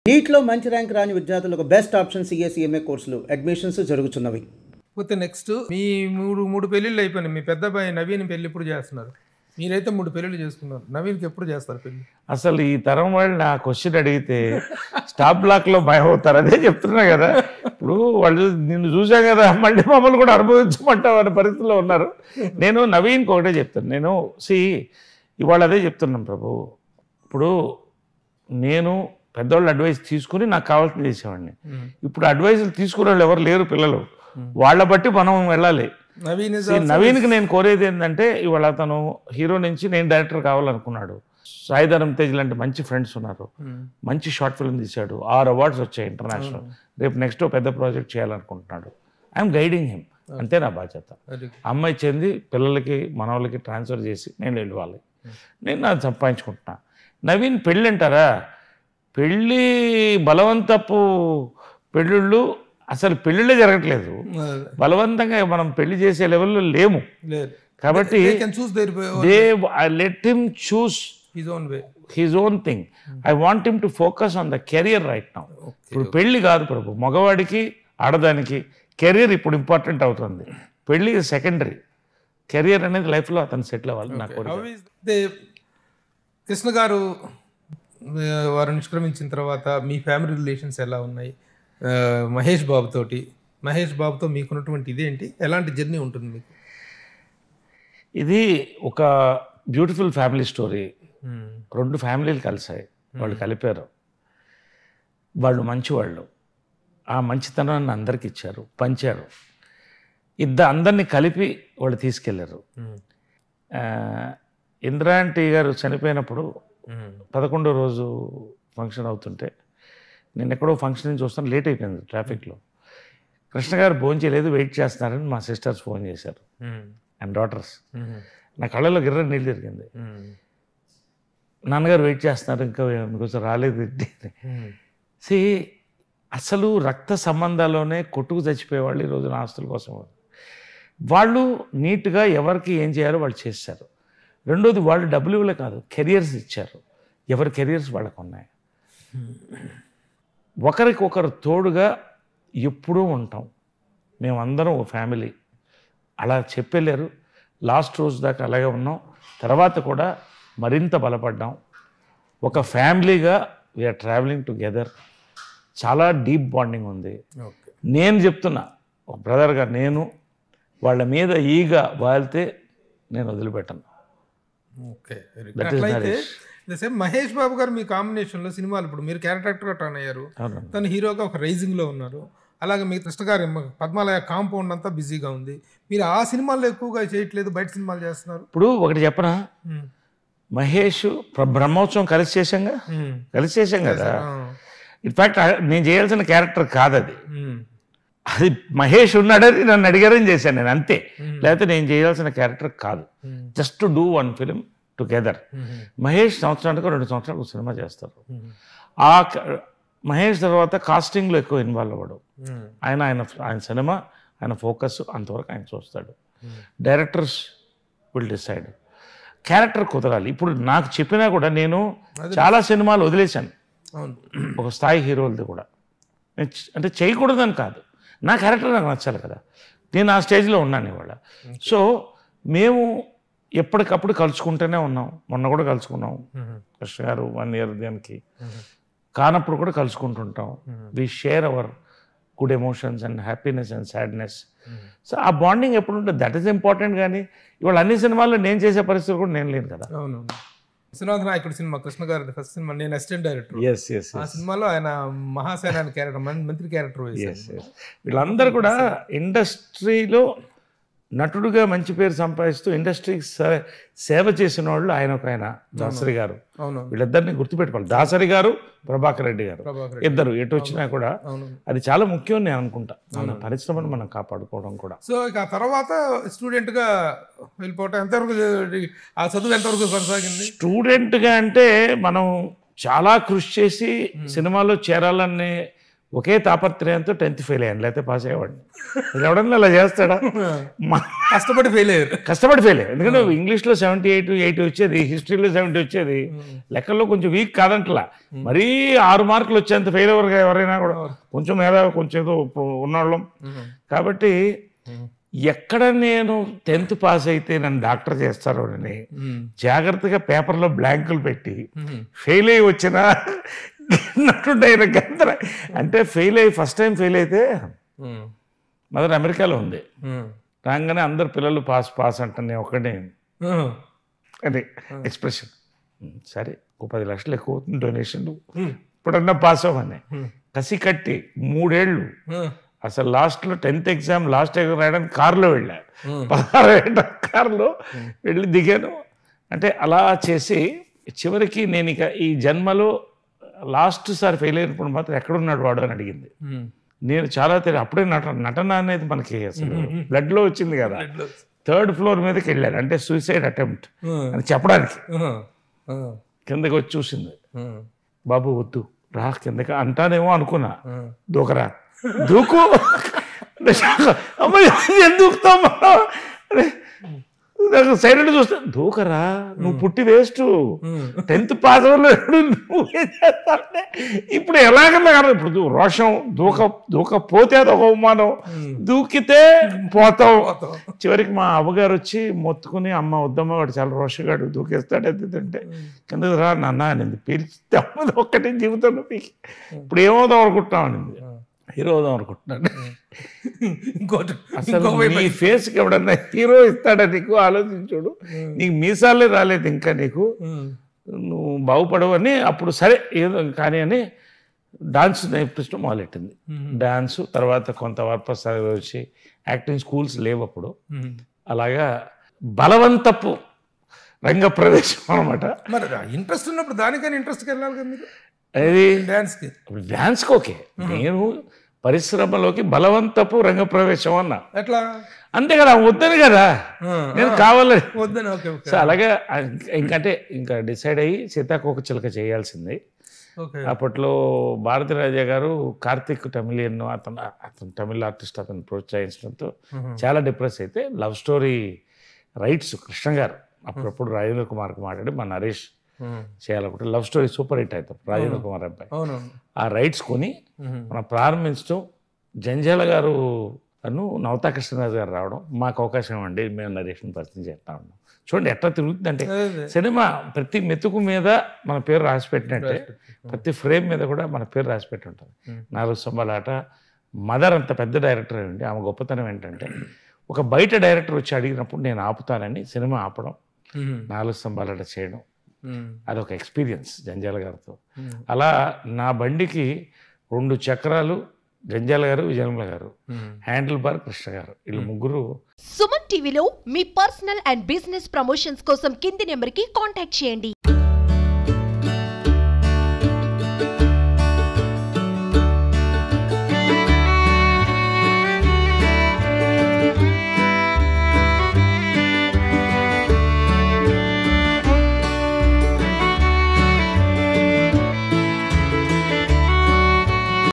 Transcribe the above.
నీట్లో మంచి ర్యాంక్ రాని విద్యార్థులకు బెస్ట్ ఆప్షన్ సిఎస్ఈఎంఏ కోర్సులు అడ్మిషన్స్ జరుగుతున్నవి. పోతే నెక్స్ట్ మీ మూడు పెళ్ళిళ్ళు అయిపోయినాయి. మీ పెద్ద అబ్బాయి నవీన్ పెళ్ళి ఇప్పుడు చేస్తున్నారు. మీరైతే 3 పెళ్ళిళ్ళు చేసుకున్నారు. నవీన్కి ఎప్పుడు చేస్తారు పెళ్ళి? అసలు ఈ తరం వాళ్ళు నా క్వశ్చన్ అడిగితే స్టాప్ బ్లాక్లో భయం అవుతారు. అదే చెప్తున్నా కదా, ఇప్పుడు వాళ్ళు నిన్ను చూసాం కదా, మళ్ళీ మమ్మల్ని కూడా అనుభవించమంటావు అనే పరిస్థితిలో ఉన్నారు. నేను నవీన్కి ఒకటే చెప్తాను. నేను ఇవాళ అదే చెప్తున్నాను ప్రభు. ఇప్పుడు నేను పెద్దవాళ్ళు అడ్వైస్ తీసుకుని నాకు కావాల్సింది చేసేవాడిని. ఇప్పుడు అడ్వైజులు తీసుకునే వాళ్ళు ఎవరు లేరు పిల్లలు. వాళ్ళ బట్టి మనం వెళ్ళాలి. నవీన్కి నేను కోరేది ఏంటంటే, ఇవాళ అతను హీరో నుంచి నేను డైరెక్టర్ కావాలనుకున్నాడు. సాయిధరం తేజ్ లాంటి మంచి ఫ్రెండ్స్ ఉన్నారు. మంచి షార్ట్ ఫిల్మ్ తీశాడు, 6 అవార్డ్స్ వచ్చాయి ఇంటర్నేషనల్. రేపు నెక్స్ట్ పెద్ద ప్రాజెక్ట్ చేయాలనుకుంటున్నాడు. ఐఎమ్ గైడింగ్ హిమ్, అంతే నా బాధ్యత. అమ్మాయి చెంది పిల్లలకి మనవాళ్ళకి ట్రాన్స్ఫర్ చేసి నేను వెళ్ళాలి. నేను అది సంపాదించుకుంటున్నా. నవీన్ పెళ్ళి అంటారా, పెళ్ళి బలవంతపు పెళ్ళిళ్ళు అసలు పెళ్ళిళ్ళే జరగట్లేదు. బలవంతంగా మనం పెళ్లి చేసే లెవెల్లో లేము. కాబట్టి let him choose his own thing. I want him to focus on the career right now. ఇప్పుడు పెళ్లి కాదు ప్రభు, మగవాడికి ఆడదానికి కెరియర్ ఇప్పుడు ఇంపార్టెంట్ అవుతుంది. పెళ్లి సెకండరీ, కెరియర్ అనేది లైఫ్లో అతను సెటిల్ అవ్వాలి. నాకు కృష్ణ గారు వారు నిష్క్రమించిన తర్వాత మీ ఫ్యామిలీ రిలేషన్స్ ఎలా ఉన్నాయి? మహేష్ బాబుతో మీకున్నటువంటి ఇదేంటి, ఎలాంటి జర్నీ ఉంటుంది మీకు? ఇది ఒక బ్యూటిఫుల్ ఫ్యామిలీ స్టోరీ. 2 ఫ్యామిలీలు కలిసాయి, వాళ్ళు కలిపారు. వాళ్ళు మంచివాళ్ళు. ఆ మంచితనాన్ని అందరికి ఇచ్చారు, పంచారు. అందరినీ కలిపి వాళ్ళు తీసుకెళ్లారు. ఇంద్రాంటి గారు చనిపోయినప్పుడు 11వ రోజు ఫంక్షన్ అవుతుంటే నేను ఎక్కడో ఫంక్షన్ నుంచి వస్తాను, లేట్ అయిపోయింది ట్రాఫిక్లో. కృష్ణ గారు భోజనం చేయలేదు, వెయిట్ చేస్తున్నారని మా సిస్టర్స్ ఫోన్ చేశారు అండ్ డాటర్స్. నా కళ్ళలో గిర్ర నీళ్ళు తిరిగింది. నాన్నగారు వెయిట్ చేస్తున్నారు, ఇంకా మీకోసం రాలేదు. అసలు రక్త సంబంధాల్లోనే కొట్టుకు చచ్చిపోయేవాళ్ళు ఈ రోజున ఆస్తుల కోసం. వాళ్ళు నీట్గా ఎవరికి ఏం చేయాలో వాళ్ళు చేశారు. రెండోది, వాళ్ళు డబ్బులు ఇవ్వలే కాదు, కెరియర్స్ ఇచ్చారు. ఎవరి కెరియర్స్ వాళ్ళకు ఉన్నాయి. ఒకరికొకరు తోడుగా ఎప్పుడూ ఉంటాం. మేమందరం ఓ ఫ్యామిలీ అలా చెప్పలేరు. లాస్ట్ రోజు దాకా అలాగే ఉన్నాం. తర్వాత కూడా మరింత బలపడ్డాం. ఒక ఫ్యామిలీగా వీఆర్ ట్రావెలింగ్ టుగెదర్. చాలా డీప్ బాండింగ్ ఉంది. నేను చెప్తున్నా, ఒక బ్రదర్గా నేను వాళ్ళ మీద ఈగా వాళ్తే నేను వదిలిపెట్టను. మహేష్ బాబు గారు మీ కాంబినేషన్లో సినిమాలు, ఇప్పుడు మీరు క్యారెక్టర్గా టర్న్ అయ్యారు, తను హీరోగా ఒక రైజింగ్లో ఉన్నారు. అలాగే మీ కృష్ణ గారి పద్మాలయ కాంపౌండ్ అంతా బిజీగా ఉంది. మీరు ఆ సినిమాల్లో ఎక్కువగా చేయట్లేదు, బయట సినిమాలు చేస్తున్నారు. ఇప్పుడు ఒకటి చెప్పనా, మహేష్ బ్రహ్మోత్సవం కలిసి చేశాం కదా. ఇన్ఫ్యాక్ట్ నేను చేయాల్సిన క్యారెక్టర్ కాదు అది. అది మహేష్ ఉన్నాడని నన్ను అడిగారని చేశాను నేను, అంతే. లేకపోతే నేను చేయాల్సిన క్యారెక్టర్ కాదు. Just to do 1 film together. Mahesh సంవత్సరానికి 2 సంవత్సరాలకు సినిమా చేస్తారు. ఆ మహేష్ తర్వాత కాస్టింగ్లో ఎక్కువ ఇన్వాల్వ్ అవ్వడు. ఆయన సినిమా, ఆయన ఫోకస్ అంతవరకు ఆయన చూస్తాడు. Directors will decide. క్యారెక్టర్ కుదరాలి. ఇప్పుడు నాకు చెప్పినా కూడా నేను చాలా సినిమాలు వదిలేశాను, ఒక స్థాయి హీరోలది కూడా. అంటే చేయకూడదని కాదు, నా క్యారెక్టర్ నాకు నచ్చాలి కదా. నేను ఆ స్టేజ్లో ఉన్నాను ఇవాళ. సో మేము ఎప్పటికప్పుడు కలుసుకుంటూనే ఉన్నాం. మొన్న కూడా కలుసుకున్నాం. కృష్ణ గారు 1 year దానికి కానప్పుడు కూడా కలుసుకుంటుంటాం. We share our good emotions and happiness and sadness. So ఆ బాండింగ్ ఎప్పుడు ఉంటుంది, దట్ ఈస్ ఇంపార్టెంట్. కానీ ఇవాళ అన్ని సినిమాల్లో నేను చేసే పరిస్థితి కూడా నేను లేను కదా. విశ్వనాథ నాయకుడు సినిమా, కృష్ణ గారి ఫస్ట్ సినిమా, నేను అసిస్టెంట్ డైరెక్టర్. ఆ సినిమాలో ఆయన మహాసేనాని క్యారెక్టర్, మంత్రి క్యారెక్టర్. వీళ్ళందరూ కూడా ఇండస్ట్రీలో నటుడుగా మంచి పేరు సంపాదిస్తూ ఇండస్ట్రీకి సేవ చేసిన వాళ్ళు ఆయన దాసరి గారు. వీళ్ళిద్దరిని గుర్తుపెట్టుకోవాలి. దాసరి గారు, ప్రభాకర్ రెడ్డి గారు, ఇద్దరు ఎటు వచ్చినా కూడా అది చాలా ముఖ్యం నేను అనుకుంటా. మన పరిశ్రమను మనం కాపాడుకోవడం కూడా. సో ఇక తర్వాత స్టూడెంట్గా వెళ్ళిపోవటం ఎంతవరకు, ఆ చదువు ఎంతవరకు కొనసాగింది? స్టూడెంట్గా అంటే మనం చాలా కృషి చేసి సినిమాలో చేరాలనే ఒకే తాపత్రయంతో 10th ఫెయిల్ అయ్యాను, లేకపోతే పాస్ అయ్యేవాడిని. ఎవడన్నా అలా చేస్తాడా? కష్టపడి ఫెయిల్ అయ్యారు. కష్టపడి ఫెయిల్ అయ్యారు. ఎందుకంటే ఇంగ్లీష్లో 78, 80 వచ్చేది, హిస్టరీలో 70 వచ్చేది, లెక్కల్లో కొంచెం వీక్ కాదంటలా. మరీ 6 మార్కులు వచ్చేంత ఫెయిల్ అవ్వరు ఎవరైనా కూడా, కొంచెం మేధావి కొంచెం ఏదో ఉన్నవాళ్ళం. కాబట్టి ఎక్కడ నేను 10th పాస్ అయితే నన్ను డాక్టర్ చేస్తారో అని జాగ్రత్తగా పేపర్లో బ్లాంకులు పెట్టి ఫెయిల్ అయ్యి వచ్చినా నటుండే గందర. అంటే ఫెయిల్ అయ్యి ఫస్ట్ టైం ఫెయిల్ అయితే మదర్ అమెరికాలో ఉంది, రాగానే అందరు పిల్లలు పాస్ పాస్ అంటాను, నేను ఒక్కడే అదే ఎక్స్ప్రెషన్. సరే, 10 లక్షలు ఎక్కువ అవుతుంది డొనేషన్లు, ఇప్పుడన్నా పాస్ అవ్వని కసి కట్టి 3 ఏళ్ళు అసలు లాస్ట్లో 10th ఎగ్జామ్ లాస్ట్ ఎగ్జామ్ రాయడానికి కారులో వెళ్ళాను, 16 ఏళ్ళ కారులో వెళ్ళి దిగాను. అంటే అలా చేసి చివరికి నేను ఇక ఈ జన్మలో లాస్ట్ సారి ఫెయిల్ అయినప్పుడు మాత్రం ఎక్కడున్నాడు వాడు అని అడిగింది. నేను చాలా అప్పుడే నటన అనేది మనకి అసలు బ్లడ్లో వచ్చింది కదా. 3rd ఫ్లోర్ మీదకి వెళ్ళాను, అంటే సూసైడ్ అటెంప్ట్ అని చెప్పడానికి. కిందకి వచ్చి చూసింది, బాబు వద్దు రా కిందకి అంటానేమో అనుకున్నా, దూకరా దూకు, అమ్మాయి దూకుతామా నాకు సైలెంట్ చూస్తా, దూకరా నువ్వు పుట్టి వేస్ట్, 10th పాస్ అవ్వలేదు నువ్వే చేస్తావుంటే ఇప్పుడు ఎలాగన్నా కదా. ఇప్పుడు రోషం దూకపోతే అది ఒక అవమానం, దూకితే పోతావు. చివరికి మా అవ్వగారు వచ్చి మొత్తుకుని, అమ్మ వద్దమ్మ వాడు చాలా రోషగాడు దూకేస్తాడు అంటే కిందకి రా నాన్న అనింది. పిలిస్తే అమ్మది ఒక్కటే జీవితంలో పీకి ఇప్పుడు ఏమవుదాం అనుకుంటున్నాం అనింది. హీరో అవుదాం అనుకుంటున్నాను. అసలు నీ ఫేస్కి ఎవడన్నా హీరో ఇస్తాడా నీకు? ఆలోచించుడు, నీకు మీసాలే రాలేదు ఇంకా, నీకు నువ్వు బాగుపడవు అని. అప్పుడు సరే ఏదో కానీ అని డాన్స్ నేర్పించడం మొదలెట్టింది. డాన్సు తర్వాత కొంత వరప్రసాద్ వచ్చి యాక్టింగ్ స్కూల్స్ లేవు అప్పుడు. అలాగా బలవంతపు రంగ ప్రవేశం అనమాట. మరి ఇంట్రెస్ట్ ఉన్నప్పుడు దానికని ఇంట్రెస్ట్కి వెళ్ళాలి కదా మీరు. అది డాన్స్కి ఓకే, నేను పరిశ్రమలోకి బలవంతపు రంగ ప్రవేశం అన్నా. ఎట్లా? అంతే కదా, వద్దని కదా, నేను కావాలని వద్దని. సో అలాగే ఇంకంటే ఇంకా డిసైడ్ అయ్యి సీతాకోకచిలక చేయాల్సింది. అప్పట్లో భారతీ రాజా గారు కార్తిక్ టమిలియన్ అతను తమిళ ఆర్టిస్ట్, అతను ప్రోత్సహించడంతో చాలా డిప్రెస్ అయితే లవ్ స్టోరీ రైట్స్ కృష్ణ గారు అప్పుడప్పుడు రాజేంద్ర కుమార్కి మాట్లాడి మా నరేష్ చేయాలనుకుంటే లవ్ స్టోరీ సూపర్ హిట్ అవుతాం రాజేంద్ర కుమార్ అబ్బాయి. ఆ రైట్స్ కొని మనం ప్రారంభించడం, జంజాల గారు అను నవతా కృష్ణరాజు గారు రావడం, మాకు అవకాశం ఇవ్వండి మేము నరేషన్ పరిచయం చేస్తా ఉన్నాం. చూడండి ఎట్లా తిరుగుతుందంటే సినిమా ప్రతి మెతుకు మీద మన పేరు రాసి పెట్టినట్టే ప్రతి ఫ్రేమ్ మీద కూడా మన పేరు రాసి పెట్టి ఉంటుంది. 4 స్తంభాల ఆట మదర్ అంత పెద్ద డైరెక్టర్ అండి, ఆమె గొప్పతనం ఏంటంటే ఒక బయట డైరెక్టర్ వచ్చి అడిగినప్పుడు నేను ఆపుతానని సినిమా ఆపడం, 4 స్తంభాల ఆట చేయడం, అదొక ఎక్స్పీరియన్స్ జంజాల గారితో. అలా నా బండికి 2 చక్రాలు జంజాల గారు, విజయనిర్మల గారు, హ్యాండిల్ బార్ కృష్ణ గారు, వీళ్ళు ముగ్గురు. సుమన్ టీవీలో మీ పర్సనల్ అండ్ బిజినెస్ ప్రమోషన్స్ కోసం కింది నెంబర్కి కాంటాక్ట్ చేయండి.